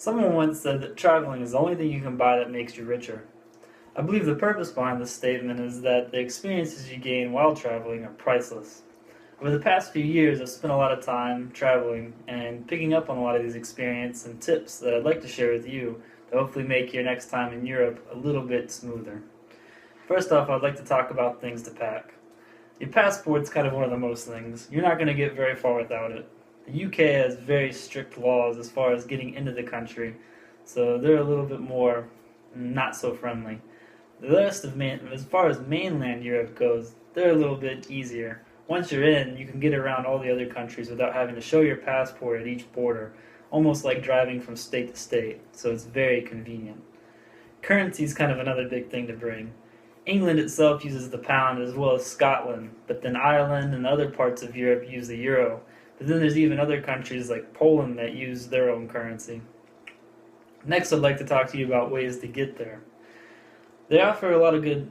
Someone once said that traveling is the only thing you can buy that makes you richer. I believe the purpose behind this statement is that the experiences you gain while traveling are priceless. Over the past few years, I've spent a lot of time traveling and picking up on a lot of these experiences and tips that I'd like to share with you to hopefully make your next time in Europe a little bit smoother. First off, I'd like to talk about things to pack. Your passport's kind of one of the most things. You're not going to get very far without it. The UK has very strict laws as far as getting into the country, so they're a little bit more not so friendly. The rest of as far as mainland Europe goes, they're a little bit easier. Once you're in, you can get around all the other countries without having to show your passport at each border, almost like driving from state to state, so it's very convenient. Currency is kind of another big thing to bring. England itself uses the pound as well as Scotland, but then Ireland and other parts of Europe use the euro. But then there's even other countries like Poland that use their own currency. Next, I'd like to talk to you about ways to get there. They offer a lot of good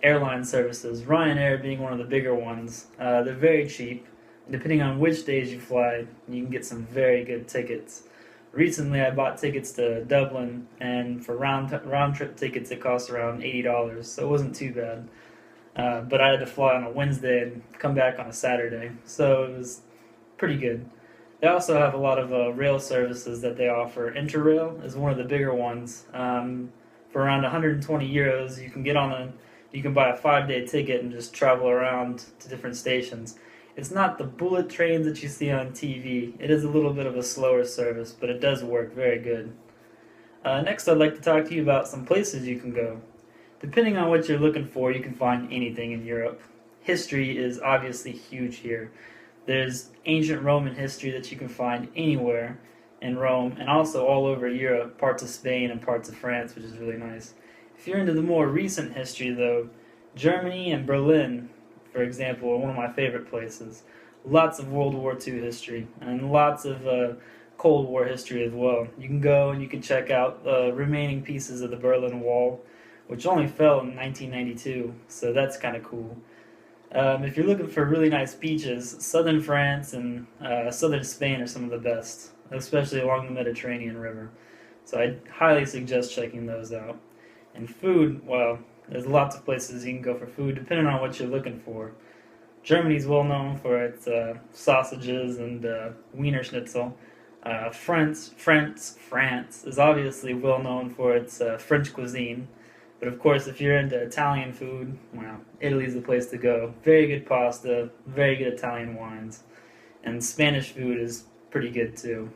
airline services, Ryanair being one of the bigger ones. They're very cheap, and depending on which days you fly, you can get some very good tickets. Recently, I bought tickets to Dublin, and for round trip tickets, it cost around $80, so it wasn't too bad. But I had to fly on a Wednesday and come back on a Saturday, so it was pretty good. They also have a lot of rail services that they offer. Interrail is one of the bigger ones. For around 120 euros, you can buy a 5-day ticket and just travel around to different stations. It's not the bullet trains that you see on TV. It is a little bit of a slower service, but it does work very good. Next, I'd like to talk to you about some places you can go. Depending on what you're looking for, you can find anything in Europe. History is obviously huge here. There's ancient Roman history that you can find anywhere in Rome, and also all over Europe, parts of Spain and parts of France, which is really nice. If you're into the more recent history, though, Germany and Berlin, for example, are one of my favorite places. Lots of World War II history, and lots of Cold War history as well. You can go and you can check out the remaining pieces of the Berlin Wall, which only fell in 1992, so that's kind of cool. If you're looking for really nice beaches, southern France and southern Spain are some of the best, especially along the Mediterranean River. So I highly suggest checking those out. And food, well, there's lots of places you can go for food depending on what you're looking for. Germany's well known for its sausages and Wiener Schnitzel. France is obviously well known for its French cuisine. But of course, if you're into Italian food, well, Italy's the place to go. Very good pasta, very good Italian wines. And Spanish food is pretty good too.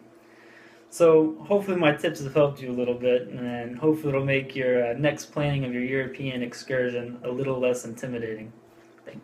So hopefully my tips have helped you a little bit, and hopefully it'll make your next planning of your European excursion a little less intimidating. Thanks.